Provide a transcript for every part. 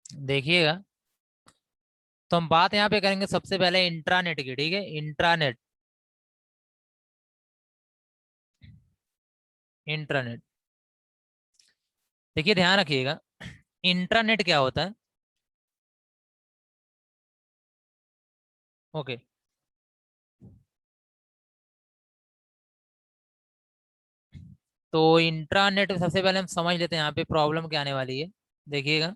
देखिएगा, तो हम बात यहाँ पे करेंगे सबसे पहले इंट्रानेट की, ठीक है। इंट्रानेट, इंट्रानेट, देखिए ध्यान रखिएगा, इंट्रानेट क्या होता है। ओके, तो इंट्रानेट सबसे पहले हम समझ लेते हैं यहाँ पे प्रॉब्लम क्या आने वाली है। देखिएगा,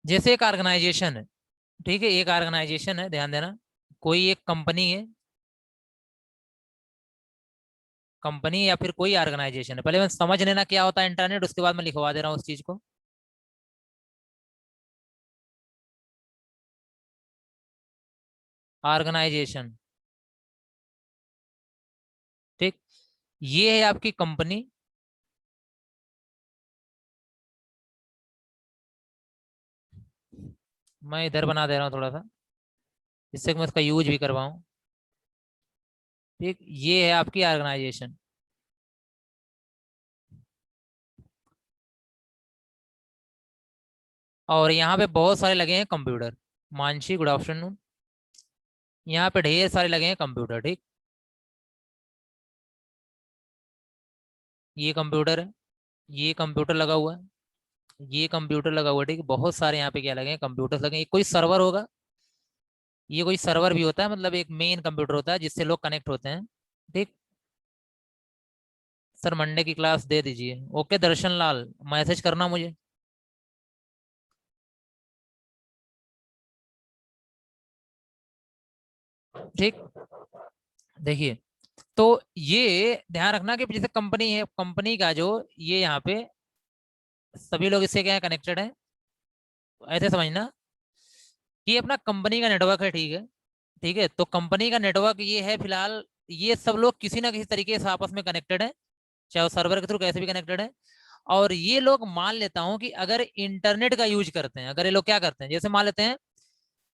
जैसे एक ऑर्गेनाइजेशन है, ठीक है, एक ऑर्गेनाइजेशन है, ध्यान देना, कोई एक कंपनी है, कंपनी या फिर कोई ऑर्गेनाइजेशन है। पहले मैं समझ लेना क्या होता है इंटरनेट, उसके बाद मैं लिखवा दे रहा हूँ उस चीज को। ऑर्गेनाइजेशन, ठीक, ये है आपकी कंपनी। मैं इधर बना दे रहा हूँ थोड़ा सा, जिससे कि मैं इसका यूज भी करवाऊँ। ठीक, ये है आपकी ऑर्गेनाइजेशन। और यहाँ पे बहुत सारे लगे हैं कंप्यूटर। Mansi, good afternoon. यहाँ पे ढेर सारे लगे हैं कंप्यूटर, ठीक। ये कंप्यूटर है, ये कंप्यूटर लगा हुआ है, ये कंप्यूटर लगा हुआ है, ठीक। बहुत सारे यहाँ पे क्या लगे हैं, कंप्यूटर लगे हैं। कोई सर्वर होगा, ये कोई सर्वर भी होता है, मतलब एक मेन कंप्यूटर होता है जिससे लोग कनेक्ट होते हैं, ठीक। सर मंडे की क्लास दे दीजिए, ओके दर्शन लाल, मैसेज करना मुझे। ठीक, देखिए, तो ये ध्यान रखना कि जैसे कंपनी है, कंपनी का जो ये यहाँ पे सभी लोग इससे क्या है, कनेक्टेड है। ऐसे समझना कि ये अपना कंपनी का नेटवर्क है, ठीक है। ठीक है, तो कंपनी का नेटवर्क ये है फिलहाल, ये सब लोग किसी ना किसी तरीके से आपस में कनेक्टेड है, चाहे वो सर्वर के थ्रू कैसे भी कनेक्टेड है। और ये लोग मान लेता हूं कि अगर इंटरनेट का यूज करते हैं, अगर ये लोग क्या करते हैं, जैसे मान लेते हैं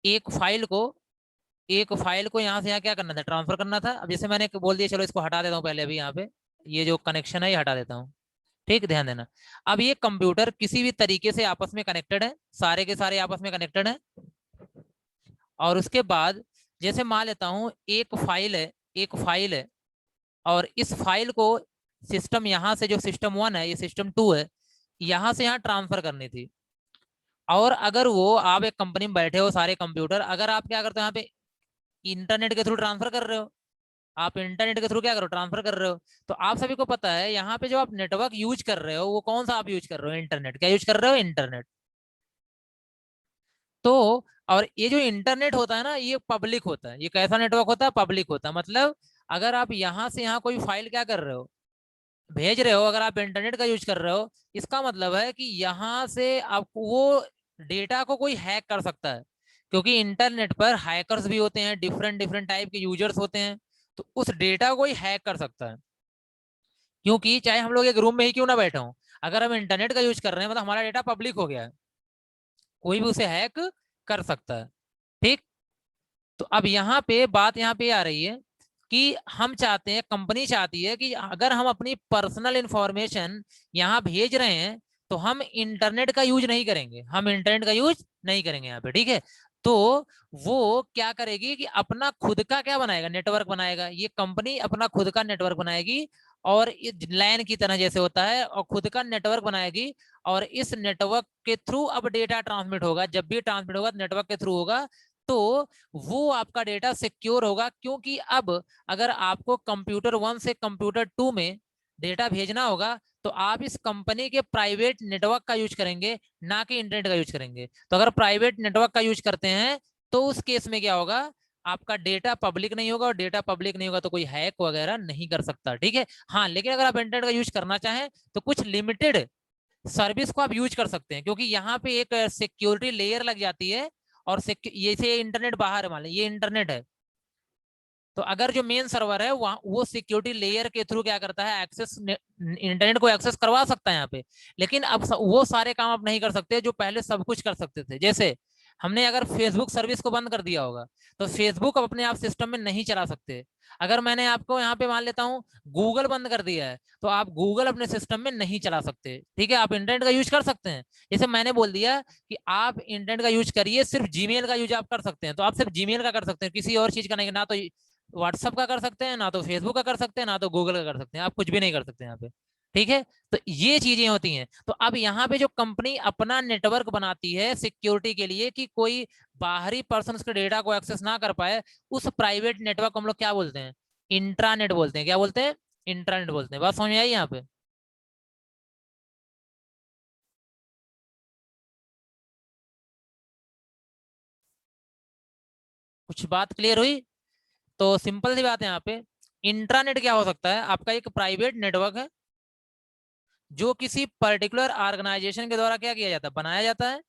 एक फाइल को, एक फाइल को यहाँ से यहाँ क्या करना था, ट्रांसफर करना था। अब जैसे मैंने बोल दिया, चलो इसको हटा देता हूँ पहले, अभी यहाँ पे ये जो कनेक्शन है ये हटा देता हूँ। ठीक, ध्यान देना। अब ये कंप्यूटर किसी भी तरीके से आपस में कनेक्टेड है, सारे के सारे आपस में कनेक्टेड है। और उसके बाद जैसे मान लेता हूं एक फाइल है, एक फाइल है, और इस फाइल को सिस्टम यहाँ से, जो सिस्टम वन है, ये सिस्टम टू है, यहाँ से यहाँ ट्रांसफर करनी थी। और अगर वो आप एक कंपनी में बैठे हो, सारे कंप्यूटर, अगर आप क्या करते हो यहाँ पे इंटरनेट के थ्रू ट्रांसफर कर रहे हो, आप इंटरनेट के थ्रू क्या करो, ट्रांसफर कर रहे हो। तो आप सभी को पता है यहाँ पे जो आप नेटवर्क यूज कर रहे हो, वो कौन सा आप यूज कर रहे हो, इंटरनेट। क्या यूज कर रहे हो, इंटरनेट। तो और ये जो इंटरनेट होता है ना, ये पब्लिक होता है। ये कैसा नेटवर्क होता है, पब्लिक होता है। मतलब अगर आप यहाँ से यहाँ कोई फाइल क्या कर रहे हो, भेज रहे हो, अगर आप इंटरनेट का यूज कर रहे हो, इसका मतलब है कि यहाँ से आप वो डेटा को कोई हैक कर सकता है, क्योंकि इंटरनेट पर हैकर्स भी होते हैं, डिफरेंट डिफरेंट टाइप के यूजर्स होते हैं। तो उस डेटा को कोई हैक कर सकता है, क्योंकि चाहे हम लोग एक रूम में ही क्यों ना बैठे हों, अगर हम इंटरनेट का यूज कर रहे हैं, मतलब हमारा डेटा पब्लिक हो गया है, कोई भी उसे हैक कर सकता है। ठीक, तो अब यहाँ पे बात यहाँ पे आ रही है कि हम चाहते हैं, कंपनी चाहती है कि अगर हम अपनी पर्सनल इंफॉर्मेशन यहाँ भेज रहे हैं, तो हम इंटरनेट का यूज नहीं करेंगे, हम इंटरनेट का यूज नहीं करेंगे यहाँ पे, ठीक है। तो वो क्या करेगी कि अपना खुद का क्या बनाएगा, नेटवर्क बनाएगा। ये कंपनी अपना खुद का नेटवर्क बनाएगी, और लैन की तरह जैसे होता है, और खुद का नेटवर्क बनाएगी। और इस नेटवर्क के थ्रू अब डेटा ट्रांसमिट होगा, जब भी ट्रांसमिट होगा नेटवर्क के थ्रू होगा, तो वो आपका डेटा सिक्योर होगा। क्योंकि अब अगर आपको कंप्यूटर वन से कंप्यूटर टू में डेटा भेजना होगा, तो आप इस कंपनी के प्राइवेट नेटवर्क का यूज करेंगे, ना कि इंटरनेट का यूज करेंगे। तो अगर प्राइवेट नेटवर्क का यूज करते हैं, तो उस केस में क्या होगा, आपका डेटा पब्लिक नहीं होगा, और डेटा पब्लिक नहीं होगा तो कोई हैक वगैरह नहीं कर सकता, ठीक है। हाँ, लेकिन अगर आप इंटरनेट का यूज करना चाहें, तो कुछ लिमिटेड सर्विस को आप यूज कर सकते हैं, क्योंकि यहाँ पे एक सिक्योरिटी लेयर लग जाती है। और ये से इंटरनेट बाहर है, मान लीजिए ये इंटरनेट है, तो अगर जो मेन सर्वर है वहाँ, वो सिक्योरिटी लेयर के थ्रू क्या करता है, एक्सेस, इंटरनेट को एक्सेस करवा सकता है यहाँ पे। लेकिन अब वो सारे काम आप नहीं कर सकते जो पहले सब कुछ कर सकते थे। जैसे हमने अगर फेसबुक सर्विस को बंद कर दिया होगा तो फेसबुक अब अपने आप सिस्टम में नहीं चला सकते। अगर मैंने आपको यहाँ पे मान लेता हूँ गूगल बंद कर दिया है तो आप गूगल अपने सिस्टम में नहीं चला सकते। ठीक है, आप इंटरनेट का यूज कर सकते हैं। जैसे मैंने बोल दिया कि आप इंटरनेट का यूज करिए, सिर्फ जीमेल का यूज आप कर सकते हैं, तो आप सिर्फ जीमेल का कर सकते हैं, किसी और चीज का नहीं। ना तो व्हाट्सअप का कर सकते हैं, ना तो फेसबुक का कर सकते हैं, ना तो गूगल का कर सकते हैं, आप कुछ भी नहीं कर सकते यहाँ पे। ठीक है, तो ये चीजें होती हैं। तो अब यहाँ पे जो कंपनी अपना नेटवर्क बनाती है सिक्योरिटी के लिए कि कोई बाहरी पर्सन उसके डेटा को एक्सेस ना कर पाए, उस प्राइवेट नेटवर्क को हम लोग क्या बोलते हैं? इंट्रानेट बोलते हैं। क्या बोलते हैं? इंट्रानेट बोलते हैं। बात समझ में आई यहाँ पे? कुछ बात क्लियर हुई? तो सिंपल सी बात है यहाँ पे। इंट्रानेट क्या हो सकता है? आपका एक प्राइवेट नेटवर्क है जो किसी पर्टिकुलर ऑर्गेनाइजेशन के द्वारा क्या किया जाता है? बनाया जाता है।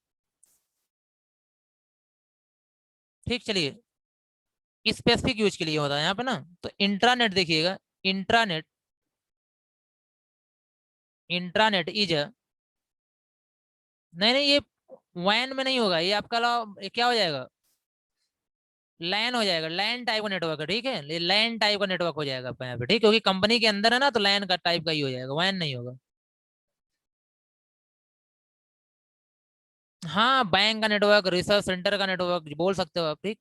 ठीक, चलिए, स्पेसिफिक यूज के लिए होता है यहाँ पे ना। तो इंट्रानेट देखिएगा, इंट्रानेट, इंट्रानेट इज नहीं नहीं, ये वैन में नहीं होगा, ये आपका ये क्या हो जाएगा? लैन हो जाएगा। लैन टाइप का नेटवर्क है, ठीक है, ये लैन टाइप का नेटवर्क हो जाएगा आपका यहाँ पे। ठीक, क्योंकि कंपनी के अंदर है ना, तो लैन का टाइप का ही हो जाएगा, वैन नहीं होगा। हाँ, बैंक का नेटवर्क, रिसर्च सेंटर का नेटवर्क बोल सकते हो आप। ठीक,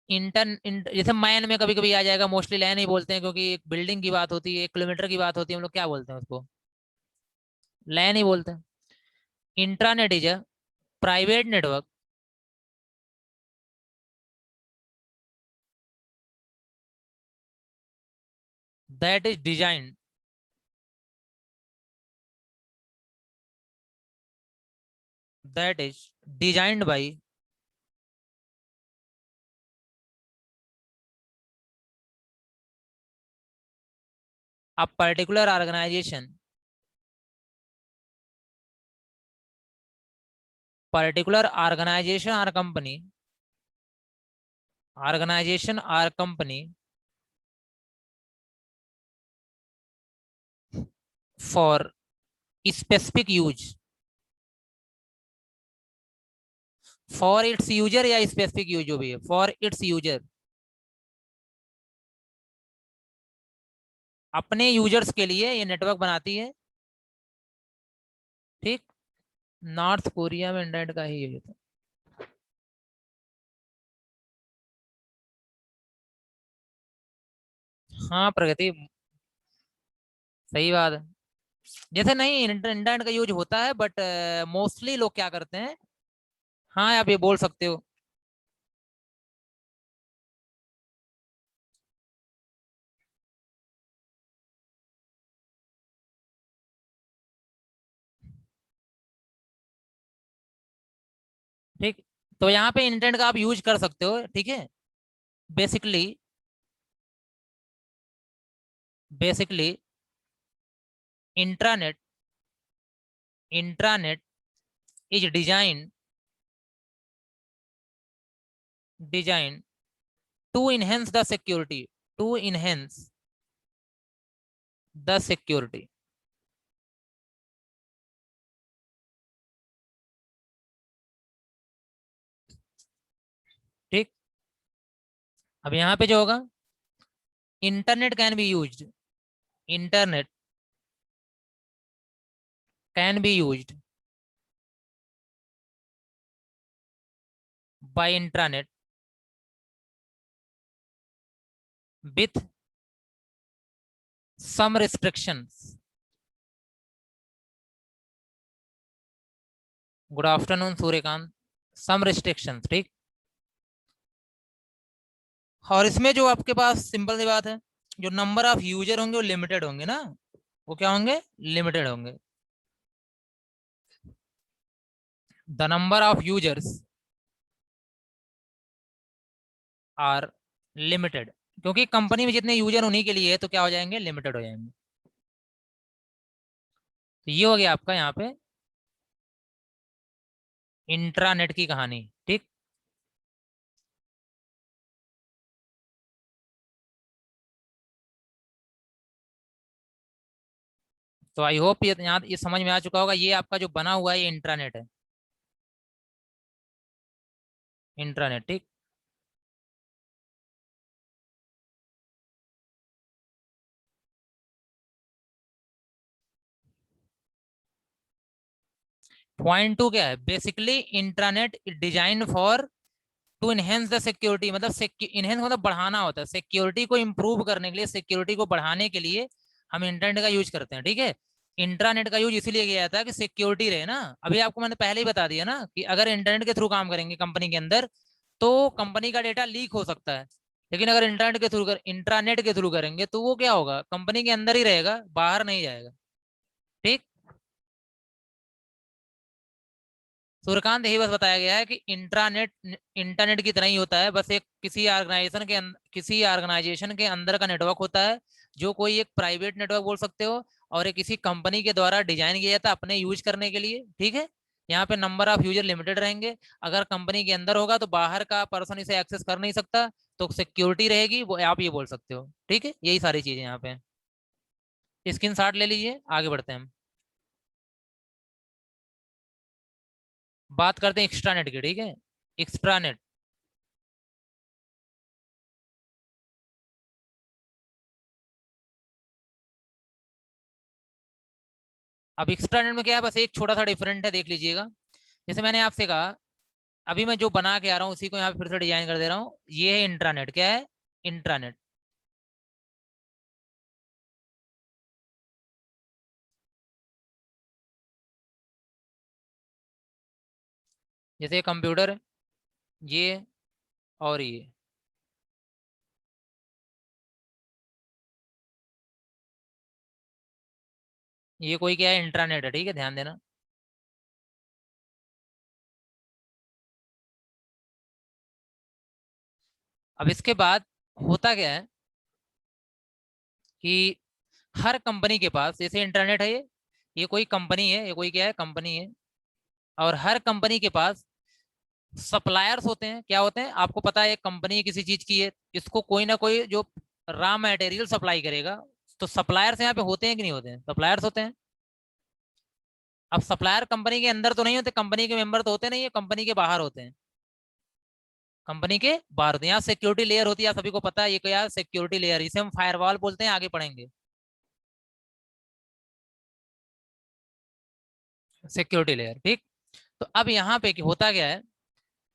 जैसे मैन में कभी कभी आ जाएगा, मोस्टली लैन ही बोलते हैं क्योंकि एक बिल्डिंग की बात होती है, 1 किलोमीटर की बात होती है, हम लोग क्या बोलते हैं उसको? लैन ही बोलते हैं। Intranet is a private network that is design that is designed by a particular organization, particular organization or company for specific use, for its user या specific use जो भी है, for its user, अपने यूजर्स के लिए ये network बनाती है। ठीक, नॉर्थ कोरिया में इंटरनेट का ही यूज होता है। हाँ प्रगति, सही बात है। जैसे नहीं, इंटरनेट का यूज होता है बट मोस्टली लोग क्या करते हैं। हाँ, आप ये बोल सकते हो। ठीक, तो यहाँ पे इंटरनेट का आप यूज कर सकते हो। ठीक है, basically, basically intranet, intranet is design to enhance the security, to enhance the security. ठीक, अब यहाँ पे जो होगा, internet can be used, internet can be used by intranet with some restrictions. Good afternoon Suryakant. Some restrictions. ठीक, और इसमें जो आपके पास सिंपल सी बात है, जो नंबर ऑफ यूजर होंगे वो लिमिटेड होंगे ना, वो क्या होंगे? लिमिटेड होंगे। The number of users are limited, क्योंकि कंपनी में जितने यूजर उन्हीं के लिए है, तो क्या हो जाएंगे? लिमिटेड हो जाएंगे। तो ये हो गया आपका यहाँ पे इंट्रानेट की कहानी। ठीक, तो आई होप ये यहाँ ये समझ में आ चुका होगा। ये आपका जो बना हुआ है ये इंट्रानेट है। इंट्रानेट, ठीक। पॉइंट टू क्या है, basically intranet design for to enhance the security, मतलब इनहेंस मतलब बढ़ाना होता है, सिक्योरिटी को इंप्रूव करने के लिए, सिक्योरिटी को बढ़ाने के लिए हम इंटरनेट का यूज करते हैं, ठीक है। इंट्रानेट का यूज इसीलिए किया जाता है कि सिक्योरिटी रहे ना। अभी आपको मैंने पहले ही बता दिया ना कि अगर इंटरनेट के थ्रू काम करेंगे कंपनी के अंदर तो कंपनी का डेटा लीक हो सकता है, लेकिन अगर इंट्रानेट के थ्रू करेंगे तो वो क्या होगा, कंपनी के अंदर ही रहेगा, बाहर नहीं जाएगा, ठीक। सूर्यकांत, यही बस बताया गया है कि इंट्रानेट इंटरनेट की तरह ही होता है, बस एक किसी ऑर्गेनाइजेशन के अंदर का नेटवर्क होता है, जो कोई एक प्राइवेट नेटवर्क बोल सकते हो, और एक किसी कंपनी के द्वारा डिजाइन किया जाता है अपने यूज करने के लिए, ठीक है। यहाँ पे नंबर ऑफ यूजर लिमिटेड रहेंगे। अगर कंपनी के अंदर होगा तो बाहर का पर्सन इसे एक्सेस कर नहीं सकता, तो सिक्योरिटी रहेगी, वो आप ये बोल सकते हो, ठीक है। यही सारी चीजें यहाँ पे। स्क्रीन शॉट ले लीजिए, आगे बढ़ते हैं हम। बात करते हैं एक्स्ट्रानेट की, ठीक है। एक्स्ट्रानेट। अब एक्स्ट्रानेट में क्या है, बस एक छोटा सा डिफरेंट है, देख लीजिएगा। जैसे मैंने आपसे कहा, अभी मैं जो बना के आ रहा हूँ उसी को यहाँ पे फिर से डिजाइन कर दे रहा हूँ। ये है इंट्रानेट, क्या है, इंट्रानेट। जैसे कंप्यूटर, ये और ये, ये कोई क्या है, इंट्रानेट है, ठीक है, ध्यान देना। अब इसके बाद होता क्या है कि हर कंपनी के पास, जैसे इंटरनेट है, ये कोई कंपनी है, ये कोई क्या है, कंपनी है। और हर कंपनी के पास सप्लायर्स होते हैं। क्या होते हैं, आपको पता है, एक कंपनी किसी चीज की है, इसको कोई ना कोई जो रॉ मटेरियल सप्लाई करेगा, तो सप्लायर्स यहाँ पे होते हैं कि नहीं होते हैं, सप्लायर्स होते हैं। अब सप्लायर कंपनी के अंदर तो नहीं होते, कंपनी के मेंबर तो होते नहीं है, कंपनी के बाहर होते हैं, कंपनी के बाहर होते हैं। यहाँ सिक्योरिटी लेयर होती है, सभी को पता है, ये क्या, सिक्योरिटी लेयर, इसे हम फायरवॉल बोलते हैं, आगे पढ़ेंगे। सिक्योरिटी लेयर, ठीक। तो अब यहाँ पे होता क्या है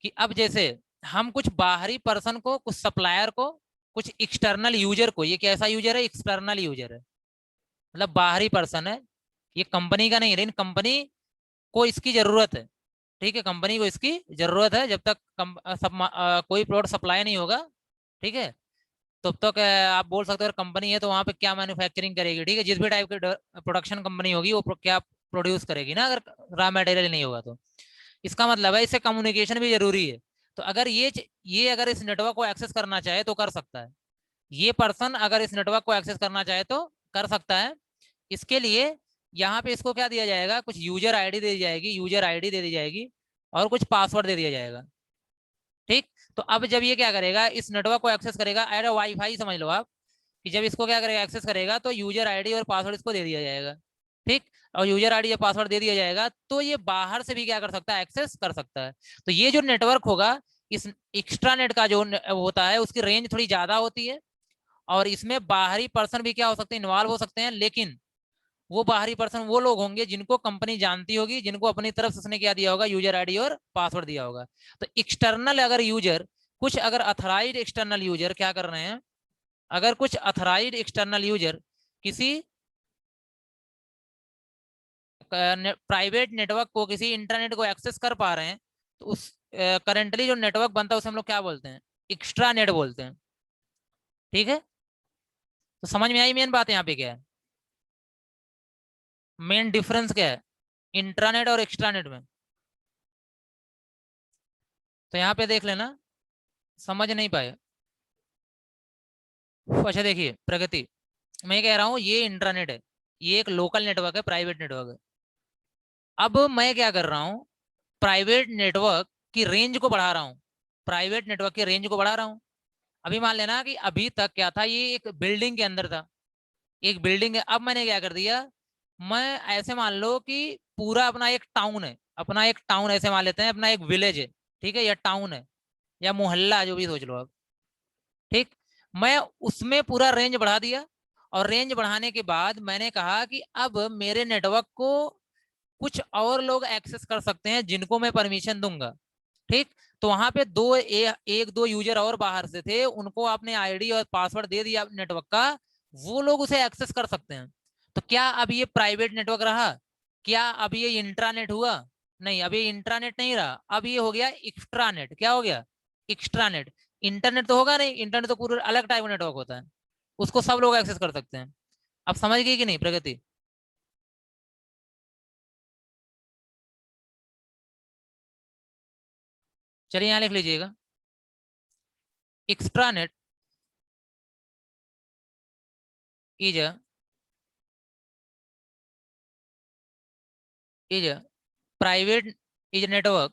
कि अब जैसे हम कुछ बाहरी पर्सन को, कुछ सप्लायर को, कुछ एक्सटर्नल यूजर को, ये कैसा यूजर है, एक्सटर्नल यूजर है, मतलब बाहरी पर्सन है, ये कंपनी का नहीं है, लेकिन कंपनी को इसकी जरूरत है, ठीक है। कंपनी को इसकी जरूरत है, जब तक कोई प्रोडक्ट सप्लाई नहीं होगा, ठीक है, तब तक आप बोल सकते हो कंपनी है तो वहां पे क्या मैन्युफैक्चरिंग करेगी, ठीक है। जिस भी टाइप की प्रोडक्शन कंपनी होगी वो क्या प्रोड्यूस करेगी ना, अगर रॉ मटेरियल नहीं होगा तो। इसका मतलब है इससे कम्युनिकेशन भी जरूरी है। तो अगर ये अगर इस नेटवर्क को एक्सेस करना चाहे तो कर सकता है, ये पर्सन अगर इस नेटवर्क को एक्सेस करना चाहे तो कर सकता है। इसके लिए यहाँ पे इसको क्या दिया जाएगा, कुछ यूजर आईडी दे दी जाएगी, यूजर आईडी दे दी जाएगी, और कुछ पासवर्ड दे दिया जाएगा, ठीक। तो अब जब ये क्या करेगा, इस नेटवर्क को एक्सेस करेगा, अरे वाईफाई समझ लो आप, कि जब इसको क्या करेगा, एक्सेस करेगा, तो यूजर आईडी और पासवर्ड इसको दे दिया जाएगा, ठीक। और यूजर आईडी या पासवर्ड दे दिया जाएगा तो ये बाहर से भी क्या कर सकता है, एक्सेस कर सकता है। तो ये जो नेटवर्क होगा, इस एक्स्ट्रा नेट का जो होता है, उसकी रेंज थोड़ी ज्यादा होती है, और इसमें बाहरी पर्सन भी क्या हो सकते हैं, इन्वॉल्व हो सकते हैं, लेकिन वो बाहरी पर्सन वो लोग होंगे जिनको कंपनी जानती होगी, जिनको अपनी तरफ से उसने क्या दिया होगा, यूजर आईडी और पासवर्ड दिया होगा। तो एक्सटर्नल अगर यूजर, कुछ अगर अथराइज एक्सटर्नल यूजर क्या कर रहे हैं, अगर कुछ अथराइज एक्सटर्नल यूजर किसी प्राइवेट नेटवर्क को, किसी इंटरनेट को एक्सेस कर पा रहे हैं, तो उस करंटली जो नेटवर्क बनता है उसे हम लोग क्या बोलते हैं, एक्स्ट्रा नेट बोलते हैं, ठीक है। तो समझ में आई मेन बात यहाँ पे क्या है, मेन डिफरेंस क्या है इंट्रानेट और एक्स्ट्रानेट में। तो यहाँ पे देख लेना, समझ नहीं पाए। अच्छा देखिए प्रगति, मैं कह रहा हूँ ये इंटरनेट है, ये एक लोकल नेटवर्क है, प्राइवेट नेटवर्क है। अब मैं क्या कर रहा हूँ, प्राइवेट नेटवर्क की रेंज को बढ़ा रहा हूँ, प्राइवेट नेटवर्क की रेंज को बढ़ा रहा हूँ। अभी मान लेना कि अभी तक क्या था, ये एक बिल्डिंग के अंदर था, एक बिल्डिंग है। अब मैंने क्या कर दिया, मैं ऐसे मान लो कि पूरा अपना एक टाउन है, अपना एक टाउन ऐसे मान लेते हैं, अपना एक विलेज है, ठीक है, या टाउन है। या मोहल्ला, जो भी सोच लो आप। ठीक। मैं उसमें पूरा रेंज बढ़ा दिया, और रेंज बढ़ाने के बाद मैंने कहा कि अब मेरे नेटवर्क को कुछ और लोग एक्सेस कर सकते हैं जिनको मैं परमिशन दूंगा। ठीक। तो वहां पे एक दो यूजर और बाहर से थे, उनको आपने आईडी और पासवर्ड दे दिया नेटवर्क का, वो लोग उसे एक्सेस कर सकते हैं। तो क्या अब ये प्राइवेट नेटवर्क रहा? क्या अब ये इंट्रानेट हुआ? नहीं, अब ये इंट्रानेट नहीं रहा, अब ये हो गया एक्स्ट्रानेट। क्या हो गया? एक्स्ट्रानेट। इंटरनेट तो होगा नहीं, इंटरनेट तो पूरा अलग टाइप का नेटवर्क होता है, उसको सब लोग एक्सेस कर सकते हैं। अब समझ गई कि नहीं प्रगति? चलिए यहाँ लिख लीजिएगा। Extranet is a is a private is a network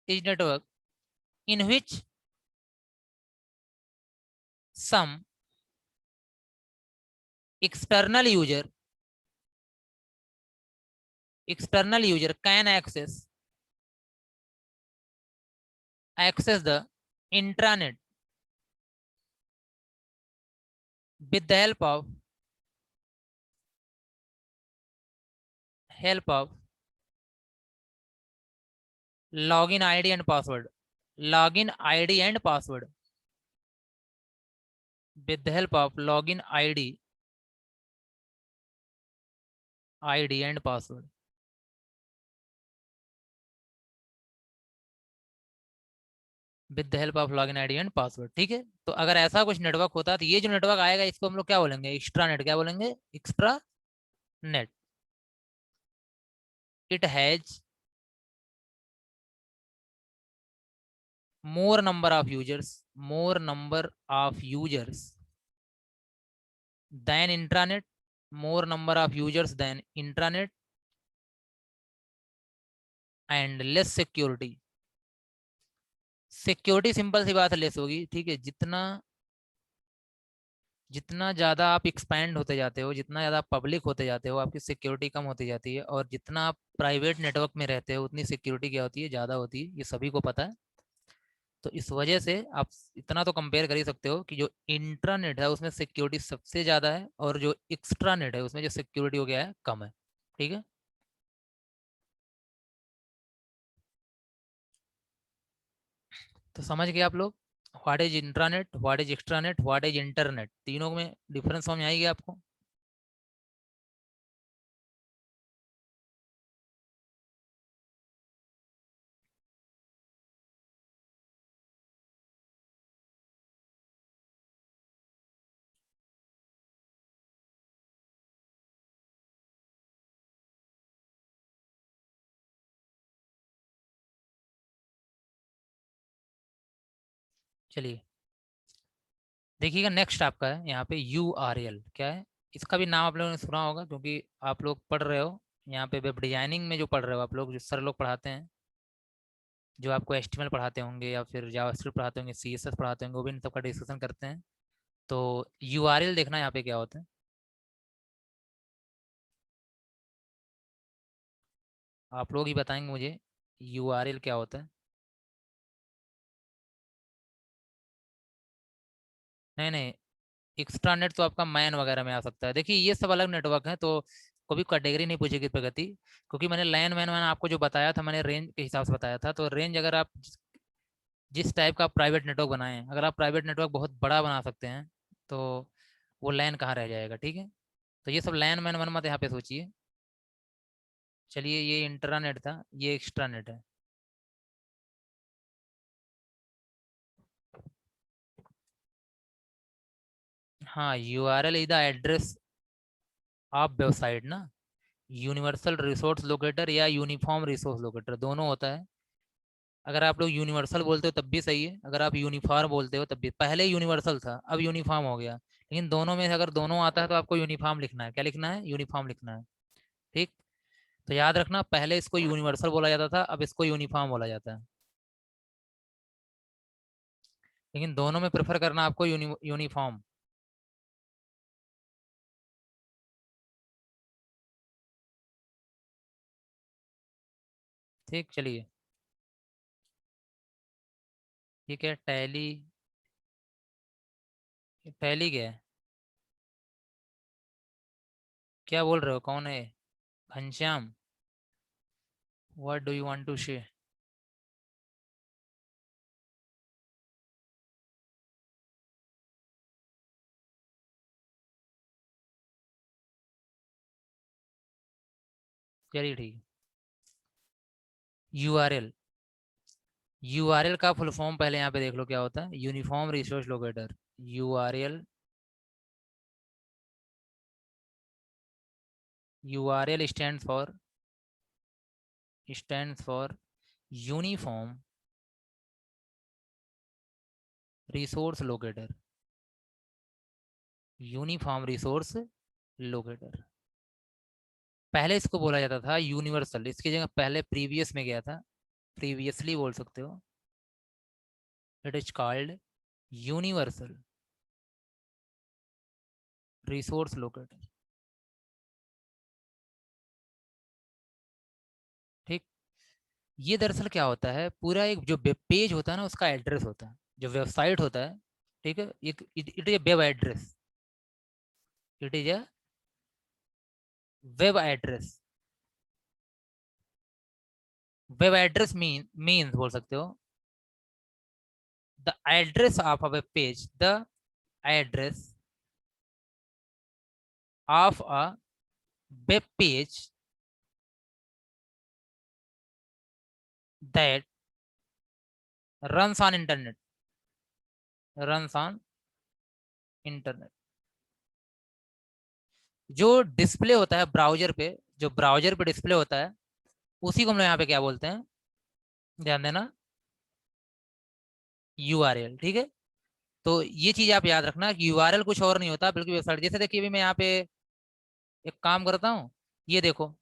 is network in which some external user can access the intranet with the help of login id and password. Login id and password. With the help of login id and password. With the help of log n ID and password. ठीक है, तो अगर ऐसा कुछ network होता है तो ये जो नेटवर्क आएगा इसको हम लोग क्या बोलेंगे? Extra net. क्या बोलेंगे? Extra net. It has more number of users than intranet, more number of users than intranet, and less security। Security simple सी बात है, लेस होगी। ठीक है, जितना जितना ज़्यादा आप एक्सपैंड होते जाते हो, जितना ज़्यादा पब्लिक होते जाते हो, आपकी सिक्योरिटी कम होती जाती है, और जितना आप प्राइवेट नेटवर्क में रहते हो उतनी सिक्योरिटी क्या होती है? ज़्यादा होती है। ये सभी को पता है। तो इस वजह से आप इतना तो कंपेयर कर ही सकते हो कि जो इंट्रानेट है उसमें सिक्योरिटी सबसे ज़्यादा है, और जो एक्स्ट्रानेट है उसमें जो सिक्योरिटी हो गया है, कम है। ठीक है। तो समझ गए आप लोग? What is intranet, what is extranet, what is internet, तीनों में डिफरेंस समझ में आएगी आपको? चलिए देखिएगा, नेक्स्ट आपका है यहाँ पे URL। क्या है? इसका भी नाम आप लोगों ने सुना होगा, क्योंकि आप लोग पढ़ रहे हो यहाँ पे वेब डिजाइनिंग में, जो पढ़ रहे हो आप लोग, जो सर लोग पढ़ाते हैं, जो आपको HTML पढ़ाते होंगे या फिर जावास्क्रिप्ट पढ़ाते होंगे, CSS पढ़ाते होंगे, वो भी इन सबका डिस्कशन करते हैं। तो URL देखना यहाँ पे क्या होता है। आप लोग ही बताएंगे मुझे URL क्या होता है। नहीं नहीं, एक्स्ट्रानेट तो आपका मैन वगैरह में आ सकता है। देखिए ये सब अलग नेटवर्क है, तो कभी कैटेगरी नहीं पूछेगी प्रगति, क्योंकि मैंने लैन मैन मैंने आपको जो बताया था, मैंने रेंज के हिसाब से बताया था। तो रेंज अगर आप जिस टाइप का प्राइवेट नेटवर्क बनाएं, अगर आप प्राइवेट नेटवर्क बहुत बड़ा बना सकते हैं तो वो लैन कहाँ रह जाएगा। ठीक है, तो ये सब लैन मैन वन मत यहाँ पे सोचिए। चलिए, ये इंटरनेट था, ये एक्स्ट्रानेट है। हाँ, URL is the address of website ना। यूनिवर्सल रिसोर्स लोकेटर या यूनिफॉर्म रिसोर्स लोकेटर दोनों होता है। अगर आप लोग यूनिवर्सल बोलते हो तब भी सही है, अगर आप यूनिफॉर्म बोलते हो तब भी। पहले यूनिवर्सल था, अब यूनिफॉर्म हो गया, लेकिन दोनों में से अगर दोनों आता है तो आपको यूनिफॉर्म लिखना है। क्या लिखना है? यूनिफॉर्म लिखना है। ठीक। तो याद रखना, पहले इसको यूनिवर्सल बोला जाता था, अब इसको यूनिफॉर्म बोला जाता है। लेकिन दोनों में प्रेफर करना आपको यूनिफॉर्म। ठीक, चलिए। ठीक है, टैली, टैली क्या है? क्या बोल रहे हो, कौन है? Ghanshyam, what do you want to say? चलिए ठीक। यूआरएल, यूआरएल का फुल फॉर्म पहले यहाँ पे देख लो क्या होता है, uniform resource locator. URL, URL stands for uniform resource locator, uniform resource locator. पहले इसको बोला जाता था यूनिवर्सल, इसकी जगह पहले प्रीवियस में गया था, प्रीवियसली बोल सकते हो। It is called universal resource locator. ठीक। ये दरअसल क्या होता है, पूरा एक जो वेब पेज होता है ना, उसका एड्रेस होता है, जो वेबसाइट होता है। ठीक है, एक it is a web address, it is a web address. Web address means बोल सकते हो the address of a web page, the address of a web page that runs on internet, runs on internet. जो display होता है browser पे, जो browser पे display होता है, उसी को हम लोग यहाँ पे क्या बोलते हैं, ध्यान देना, यूआरएल। ठीक है, तो ये चीज आप याद रखना कि यूआरएल कुछ और नहीं होता बल्कि वेबसाइट। जैसे देखिए अभी मैं यहाँ पे एक काम करता हूँ, ये देखो,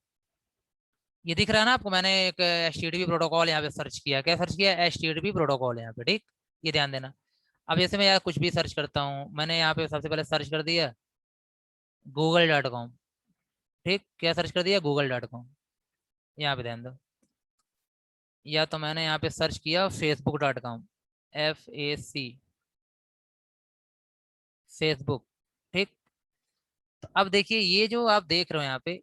ये दिख रहा है ना आपको, मैंने एक HTTP प्रोटोकॉल यहाँ पे सर्च किया। क्या सर्च किया? HTTP प्रोटोकॉल यहाँ पे। ठीक, ये ध्यान देना। अब जैसे मैं यार कुछ भी सर्च करता हूँ, मैंने यहाँ पे सबसे पहले सर्च कर दिया google.com। ठीक, क्या सर्च कर दिया? google.com। यहाँ पे ध्यान दो। या तो मैंने यहाँ पे सर्च किया facebook.com, FAC, फेसबुक। ठीक, तो अब देखिए ये जो आप देख रहे हो यहाँ पे,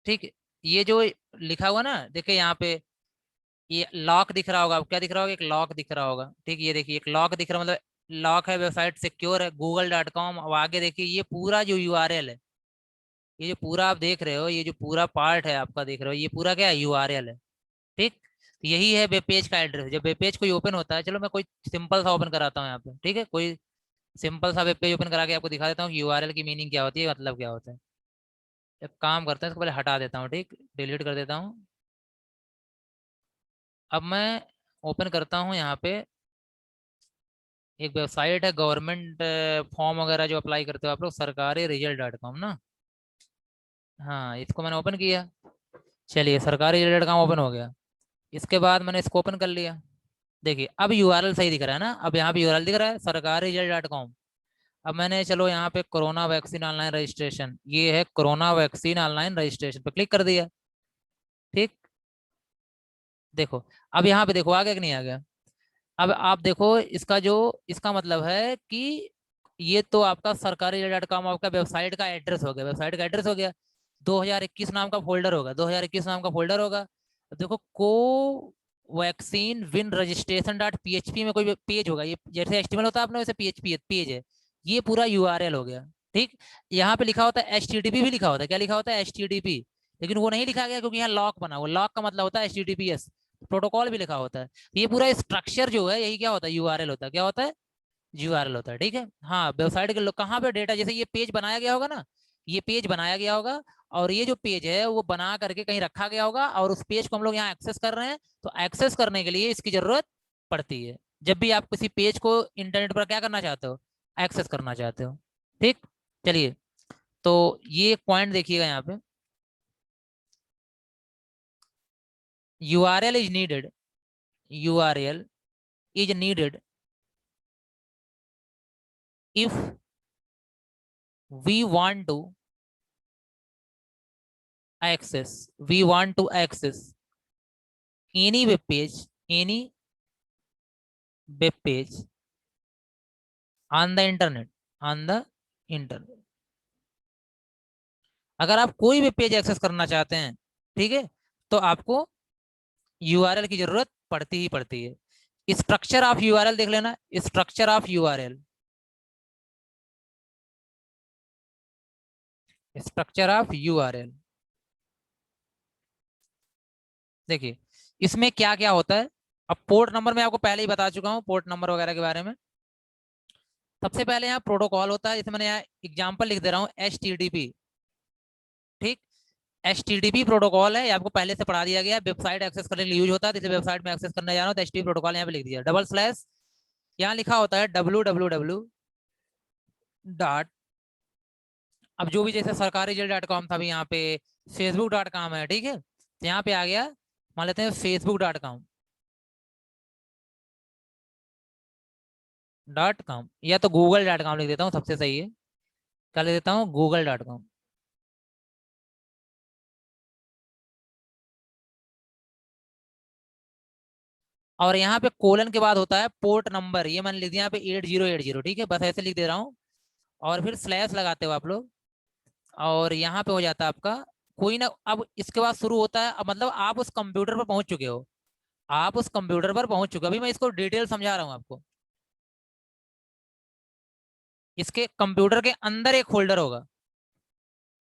ठीक, ये जो लिखा हुआ ना, देखिए यहाँ पे ये लॉक दिख रहा होगा आपको, क्या दिख रहा होगा? एक लॉक दिख रहा होगा। ठीक, ये देखिए एक लॉक दिख रहा है, मतलब लॉक है, वेबसाइट सिक्योर है, google.com। अब आगे देखिए ये पूरा जो यूआरएल है, ये जो पूरा आप देख रहे हो, ये जो पूरा पार्ट है आपका देख रहे हो, ये पूरा क्या है? यूआरएल है। ठीक, तो यही है वेब पेज का एड्रेस। जब वेब पेज कोई ओपन होता है, चलो मैं कोई सिंपल सा ओपन कराता हूँ यहाँ पे। ठीक है, कोई सिंपल सा वेब पेज ओपन करा के आपको दिखा देता हूँ कि यूआरएल की मीनिंग क्या होती है, मतलब क्या होता है। एक काम करते हैं, इसको पहले हटा देता हूँ। ठीक, डिलीट कर देता हूँ। अब मैं ओपन करता हूँ यहाँ पे एक वेबसाइट है, गवर्नमेंट फॉर्म वगैरह जो अप्लाई करते हो आप लोग, सरकारी रिजल्ट.com ना। हाँ, इसको मैंने ओपन किया। चलिए, सरकारी रिजल्ट.com ओपन हो गया। इसके बाद मैंने इसको ओपन कर लिया। देखिए अब यूआरएल सही दिख रहा है ना, अब यहाँ पे यूआरएल दिख रहा है सरकारी रिजल्ट.com। अब मैंने, चलो यहाँ पे कोरोना वैक्सीन ऑनलाइन रजिस्ट्रेशन, ये है कोरोना वैक्सीन ऑनलाइन रजिस्ट्रेशन पे क्लिक कर दिया। ठीक, देखो, अब यहाँ पे देखो आ गया कि नहीं आ गया? अब आप देखो इसका जो, इसका मतलब है कि ये तो आपका सरकारी डॉट कॉम आपका वेबसाइट का एड्रेस हो गया, वेबसाइट का एड्रेस हो गया। 2021 नाम का फोल्डर होगा, 2021 नाम का फोल्डर होगा। अब देखो को vaccine win registration dot PHP में कोई पेज होगा, ये जैसे एचटीएमएल होता है अपना, वैसे पीएचपी पेज है। ये पूरा यूआरएल हो गया। ठीक, यहाँ पे लिखा होता है एचटीटीपी भी लिखा होता है, क्या लिखा होता है? एचटीटीपी। लेकिन वो नहीं लिखा गया क्योंकि यहाँ लॉक बना हुआ, लॉक का मतलब होता है एचटीटीपीएस। प्रोटोकॉल भी लिखा होता है। ये पूरा स्ट्रक्चर जो है, यही क्या होता है? यूआरएल होता है। क्या होता है? यूआरएल होता है। ठीक है, हाँ, वेबसाइट के लोग कहाँ पे डेटा, जैसे ये पेज बनाया गया होगा ना, ये पेज बनाया गया होगा, और ये जो पेज है वो बना करके कहीं रखा गया होगा, और उस पेज को हम लोग यहाँ एक्सेस कर रहे हैं। तो एक्सेस करने के लिए इसकी जरूरत पड़ती है, जब भी आप किसी पेज को इंटरनेट पर क्या करना चाहते हो? एक्सेस करना चाहते हो। ठीक, चलिए, तो ये एक पॉइंट देखिएगा यहाँ पे, URL is needed, URL is needed if we want to access any web page, any web page on the internet, on the internet. अगर आप कोई भी पेज एक्सेस करना चाहते हैं, ठीक है, तो आपको यूआरएल की जरूरत पड़ती ही पड़ती है। स्ट्रक्चर ऑफ यूआरएल देख लेना, structure of URL, structure of URL. देखिए इसमें क्या क्या होता है। अब पोर्ट नंबर मैं आपको पहले ही बता चुका हूं, पोर्ट नंबर वगैरह के बारे में। सबसे पहले यहाँ प्रोटोकॉल होता है, जैसे मैंने यहाँ एग्जांपल लिख दे रहा हूँ, HTTP। ठीक, HTTP प्रोटोकॉल है, ये आपको पहले से पढ़ा दिया गया है, वेबसाइट एक्सेस करने के लिए यूज होता है। जैसे वेबसाइट में एक्सेस करने जा रहा हूँ तो HTTP प्रोटोकॉल यहाँ पे लिख दिया, डबल स्लैश, यहाँ लिखा होता है www डॉट, अब जो भी जैसे सरकारी जेल.com था, अभी यहाँ पे facebook.com है, ठीक है, तो यहाँ पे आ गया, मान लेते हैं facebook.com या तो google.com लिख देता हूँ, सबसे सही है, क्या लिख देता हूँ, google.com। और यहाँ पे कोलन के बाद होता है पोर्ट नंबर, ये मैंने लिख दिया यहाँ पे 8080, ठीक है, बस ऐसे लिख दे रहा हूँ। और फिर स्लैश लगाते हो आप लोग, और यहाँ पे हो जाता है आपका कोई ना। अब इसके बाद शुरू होता है, अब मतलब आप उस कंप्यूटर पर पहुंच चुके हो, आप उस कंप्यूटर पर पहुंच चुके हो। अभी मैं इसको डिटेल समझा रहा हूँ आपको। इसके कंप्यूटर के अंदर एक फोल्डर होगा,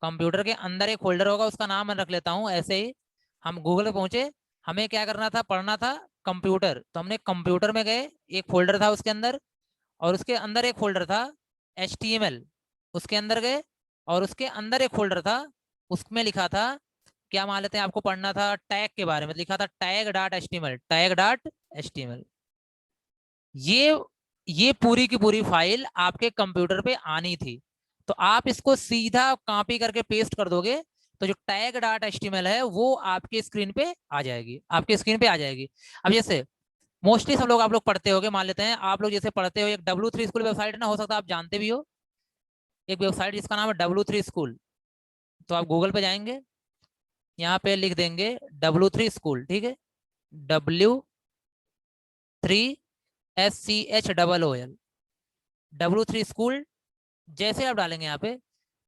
कंप्यूटर के अंदर एक फोल्डर होगा, उसका नाम मैं रख लेता हूँ ऐसे ही। हम गूगल पे पहुंचे, हमें क्या करना था, पढ़ना था कंप्यूटर, तो हमने कंप्यूटर में गए, एक फोल्डर था उसके अंदर, और उसके अंदर एक फोल्डर था HTML, उसके अंदर गए, और उसके अंदर एक फोल्डर था, उसमें लिखा था, क्या मान लेते हैं, आपको पढ़ना था टैग के बारे में, लिखा था टैग.html, टैग.html। ये ये पूरी की पूरी फाइल आपके कंप्यूटर पे आनी थी, तो आप इसको सीधा कॉपी करके पेस्ट कर दोगे, तो जो टैग.html है वो आपके स्क्रीन पे आ जाएगी, आपके स्क्रीन पे आ जाएगी। अब जैसे मोस्टली सब लोग, आप लोग पढ़ते होगे, मान लेते हैं आप लोग जैसे पढ़ते हो, एक W3 स्कूल वेबसाइट ना, हो सकता है आप जानते भी हो, एक वेबसाइट जिसका नाम है W3 स्कूल। तो आप गूगल पे जाएंगे, यहाँ पे लिख देंगे W3 स्कूल, ठीक है, W3 SCHOOL, W3 स्कूल। जैसे आप डालेंगे यहाँ पे,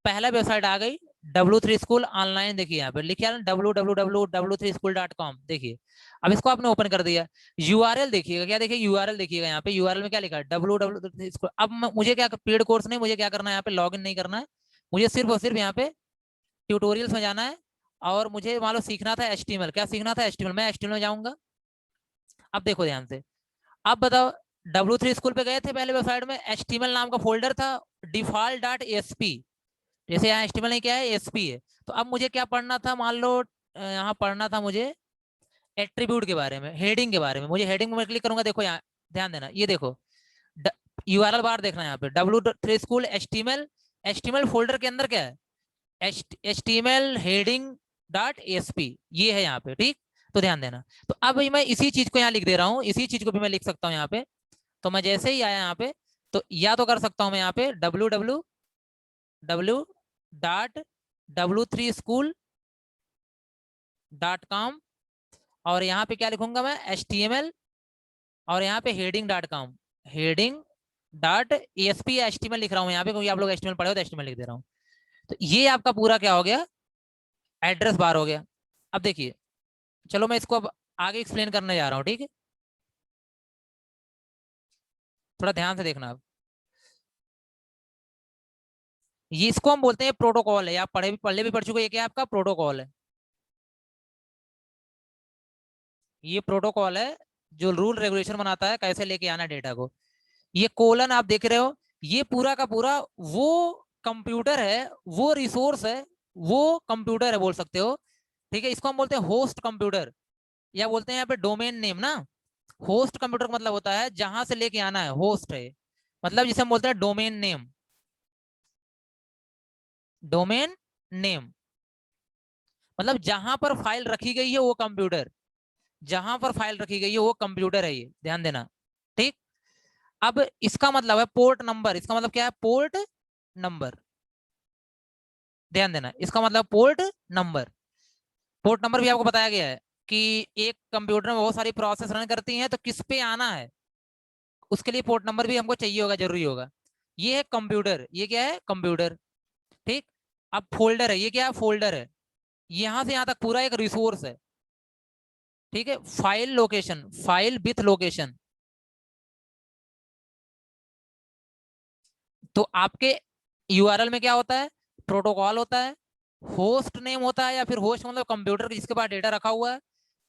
पहला वेबसाइट आ गई, W3 स्कूल ऑनलाइन। देखिए यहाँ पे लिखा है www.w3school.com, देखिए। अब इसको आपने ओपन कर दिया, यूआरएल देखिएगा, क्या देखिए, यूआरएल देखिएगा, यहाँ पे यूआरएल में क्या लिखा है, www। अब मुझे क्या, पेड कोर्स नहीं, मुझे क्या करना है, यहाँ पे लॉग इन नहीं करना है, मुझे सिर्फ और सिर्फ यहाँ पे ट्यूटोरियल्स में जाना है। और मुझे मान लो सीखना था HTML, क्या सीखना था, HTML, मैं HTML में जाऊंगा। अब देखो ध्यान से, अब बताओ, W3 स्कूल पे गए थे, पहले वेबसाइट में HTML नाम का फोल्डर था, default.asp, जैसे यहाँ HTML नहीं, क्या है, ASP है। तो अब मुझे क्या पढ़ना था, मान लो यहाँ पढ़ना था मुझे एट्रीब्यूट के बारे में, हेडिंग के बारे में, मुझे हेडिंग में क्लिक करूंगा, देखो यहाँ ध्यान देना, ये देखो यूआरएल बार देखना है यहाँ पे, W3 स्कूल HTML फोल्डर के अंदर क्या है, HTML heading.asp, ये है यहाँ पे, ठीक। तो ध्यान देना, तो अब मैं इसी चीज को यहाँ लिख दे रहा हूँ, इसी चीज को भी मैं लिख सकता हूँ यहाँ पे। तो मैं जैसे ही आया यहाँ पे, तो या तो कर सकता हूँ मैं यहाँ पे www.w3school.com, और यहाँ पे क्या लिखूंगा मैं, HTML, और यहाँ पे heading.com, heading.asp या HTML लिख रहा हूँ यहाँ पे, क्योंकि आप लोग HTML पढ़े हो तो HTML लिख दे रहा हूँ। तो ये आपका पूरा क्या हो गया, एड्रेस बार हो गया। अब देखिए, चलो मैं इसको अब आगे एक्सप्लेन करने जा रहा हूँ, ठीक है, थोड़ा ध्यान से देखना। अब ये इसको हम बोलते हैं प्रोटोकॉल है, आप पढ़े भी पढ़ चुके, ये क्या आपका प्रोटोकॉल है, ये प्रोटोकॉल है जो रूल रेगुलेशन बनाता है कैसे लेके आना डेटा को। ये कोलन आप देख रहे हो, ये पूरा का पूरा वो कंप्यूटर है, वो रिसोर्स है, वो कंप्यूटर है बोल सकते हो, ठीक है। इसको हम बोलते हैं होस्ट कंप्यूटर, या बोलते हैं यहाँ पे डोमेन नेम ना। होस्ट कंप्यूटर का मतलब होता है जहां से लेके आना है, होस्ट है, मतलब जिसे हम बोलते हैं डोमेन नेम, डोमेन नेम, मतलब जहां पर फाइल रखी गई है वो कंप्यूटर, जहां पर फाइल रखी गई है वो कंप्यूटर है, ये ध्यान देना, ठीक। अब इसका मतलब है पोर्ट नंबर, इसका मतलब क्या है, पोर्ट नंबर, ध्यान देना, इसका मतलब पोर्ट नंबर। पोर्ट नंबर भी आपको बताया गया है कि एक कंप्यूटर में बहुत सारी प्रोसेस रन करती हैं, तो किस पे आना है, उसके लिए पोर्ट नंबर भी हमको चाहिए होगा, जरूरी होगा। ये है कंप्यूटर, ये क्या है कंप्यूटर, ठीक। अब फोल्डर है, ये क्या है फोल्डर है, यहां से यहां तक पूरा एक रिसोर्स है, ठीक है। File location, file with location, तो आपके यूआरएल में क्या होता है, प्रोटोकॉल होता है, होस्ट नेम होता है, या फिर होस्ट मतलब कंप्यूटर जिसके पास डेटा रखा हुआ है,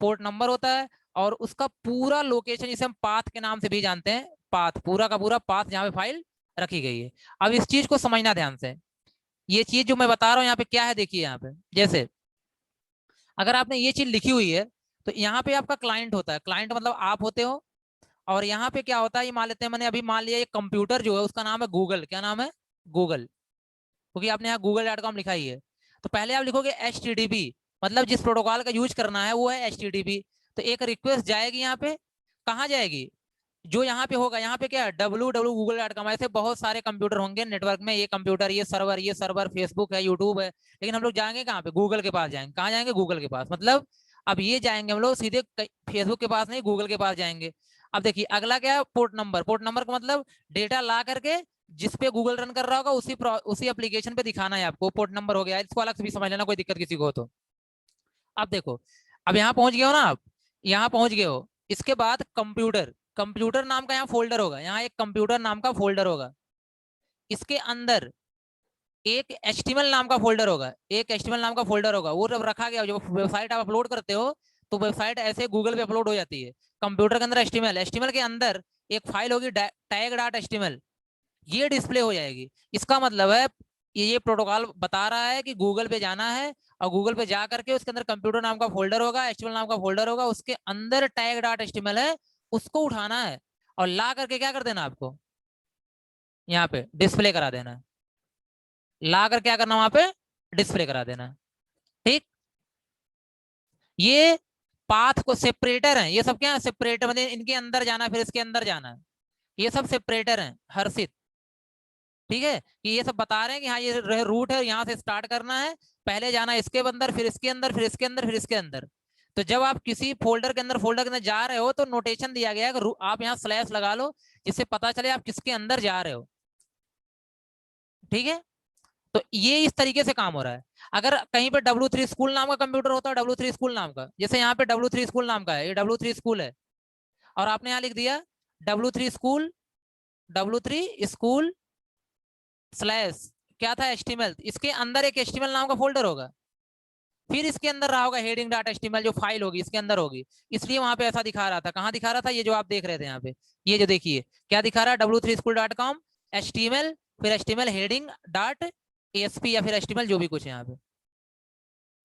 पोर्ट नंबर होता है, और उसका पूरा लोकेशन जिसे हम पाथ के नाम से भी जानते हैं, पाथ, पूरा का पूरा पाथ जहाँ पे फाइल रखी गई है। अब इस चीज को समझना ध्यान से, ये चीज जो मैं बता रहा हूँ यहाँ पे क्या है, देखिए यहाँ पे जैसे अगर आपने ये चीज लिखी हुई है, तो यहाँ पे आपका क्लाइंट होता है, क्लाइंट मतलब आप होते हो, और यहाँ पे क्या होता है ये मान लेते हैं, मैंने अभी मान लिया ये कंप्यूटर जो है उसका नाम है गूगल, क्या नाम है गूगल, क्योंकि आपने यहाँ google.com लिखा ही है। तो पहले आप लिखोगे HTTP, मतलब जिस प्रोटोकॉल का यूज करना है वो है HTTP। तो एक रिक्वेस्ट जाएगी यहाँ पे, कहाँ जाएगी, जो यहाँ पे होगा, यहाँ पे क्या है www.google.com, ऐसे बहुत सारे कंप्यूटर होंगे नेटवर्क में, ये कंप्यूटर, ये सर्वर फेसबुक है, यूट्यूब है, लेकिन हम लोग जाएंगे कहाँ पे, गूगल के पास जाएंगे, कहाँ जाएंगे गूगल के पास, मतलब अब ये जाएंगे हम लोग सीधे फेसबुक के पास नहीं, गूगल के पास जाएंगे। अब देखिए अगला क्या है, पोर्ट नंबर, पोर्ट नंबर का मतलब डेटा ला करके जिस पे गूगल रन कर रहा होगा उसी एप्लीकेशन पे दिखाना है आपको, पोर्ट नंबर हो गया, इसको अलग से भी समझ लेना, कोई दिक्कत किसी को हो तो। अब देखो, अब यहाँ पहुंच गए हो ना आप, यहाँ पहुंच गए हो, इसके बाद कंप्यूटर, कंप्यूटर नाम का यहाँ फोल्डर होगा, यहाँ एक कंप्यूटर नाम का फोल्डर होगा, इसके अंदर एक HTML नाम का फोल्डर होगा, एक HTML नाम का फोल्डर होगा, वो जब रखा गया, जब वेबसाइट आप अपलोड करते हो तो वेबसाइट ऐसे गूगल पे अपलोड हो जाती है, कंप्यूटर के अंदर HTML के अंदर एक फाइल होगी tag.html, ये डिस्प्ले हो जाएगी। इसका मतलब है ये प्रोटोकॉल बता रहा है कि गूगल पे जाना है, और गूगल पे जा करके उसके अंदर कंप्यूटर नाम का फोल्डर होगा, HTML नाम का फोल्डर होगा, उसके अंदर tag.html है, उसको उठाना है और ला करके क्या कर देना आपको, यहाँ पे डिस्प्ले करा देना है, ला कर क्या करना वहां पे डिस्प्ले करा देना है, ठीक। ये पाथ को सेपरेटर है, ये सब क्या है सेपरेटर, मतलब इनके अंदर जाना फिर इसके अंदर जाना है, ये सब सेपरेटर है हर्षित, ठीक है। कि ये सब बता रहे हैं कि हाँ ये रूट है, यहाँ से स्टार्ट करना है, पहले जाना इसके अंदर, फिर इसके अंदर, फिर इसके अंदर, फिर इसके अंदर। तो जब आप किसी फोल्डर के अंदर जा रहे हो तो नोटेशन दिया गया है कि आप यहाँ स्लैश लगा लो, जिससे पता चले आप किसके अंदर जा रहे हो, ठीक है। तो ये इस तरीके से काम हो रहा है। अगर कहीं पे W3 स्कूल नाम का कंप्यूटर होता है, W3 स्कूल नाम का, जैसे यहाँ पे W3 स्कूल नाम का है, ये W3 स्कूल है, और आपने यहाँ लिख दिया W3 school, W3 school slash क्या था HTML, इसके अंदर एक HTML नाम का फोल्डर होगा, फिर इसके अंदर रहा होगा हेडिंग डॉट HTML, जो फाइल होगी इसके अंदर होगी, इसलिए वहां पे ऐसा दिखा रहा था, कहाँ दिखा रहा था, ये जो आप देख रहे थे यहाँ पे, ये जो देखिए क्या दिखा रहा है, W3school.com HTML, फिर HTML हेडिंग डॉट ASP, या फिर HTML जो भी कुछ है यहाँ पे,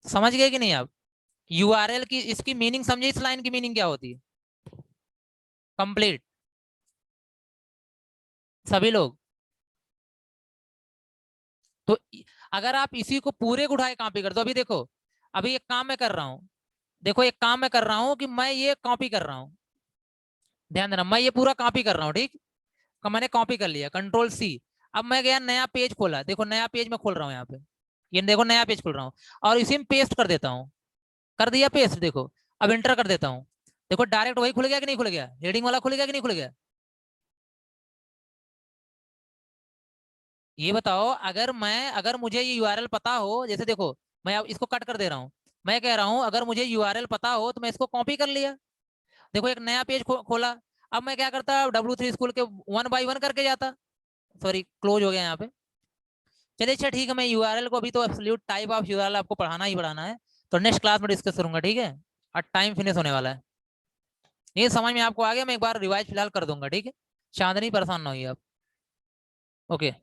समझ गए कि नहीं आप। URL की इसकी मीनिंग समझे, इस लाइन की मीनिंग क्या होती है, कंप्लीट सभी लोग। तो अगर आप इसी को पूरे को उठाए कॉपी कर दो, अभी देखो, अभी एक काम मैं कर रहा हूँ, देखो एक काम मैं कर रहा हूँ कि मैं ये कॉपी कर रहा हूँ, ध्यान देना, मैं ये पूरा कॉपी कर रहा हूँ, ठीक। मैंने कॉपी कर लिया, Ctrl+C। अब मैं गया नया पेज खोला, देखो नया पेज मैं खोल रहा हूँ यहाँ पे, ये देखो नया पेज खोल रहा हूँ, और इसी में पेस्ट कर देता हूँ, कर दिया पेस्ट, देखो अब इंटर कर देता हूँ, देखो डायरेक्ट वही खुल गया कि नहीं खुल गया, हेडिंग वाला खुल गया कि नहीं खुल गया। ये बताओ, अगर मुझे ये यूआरएल पता हो, जैसे देखो मैं अब इसको कट कर दे रहा हूँ, मैं कह रहा हूँ अगर मुझे यूआरएल पता हो तो मैं इसको कॉपी कर लिया, देखो एक नया पेज खोला, अब मैं क्या करता, W3 स्कूल के 1 by 1 करके जाता, सॉरी क्लोज हो गया यहाँ पे। चलिए अच्छा ठीक है, मैं यूआरएल को अभी तो एब्सोल्यूट टाइप ऑफ यूआरएल आपको पढ़ाना ही पढ़ाना है, तो नेक्स्ट क्लास में डिस्कस करूंगा, ठीक है। और टाइम फिनिश होने वाला है, ये समझ में आपको आ गया, मैं एक बार रिवाइज फिलहाल कर दूंगा, ठीक है। चांदनी परेशान ना होइए आप, ओके।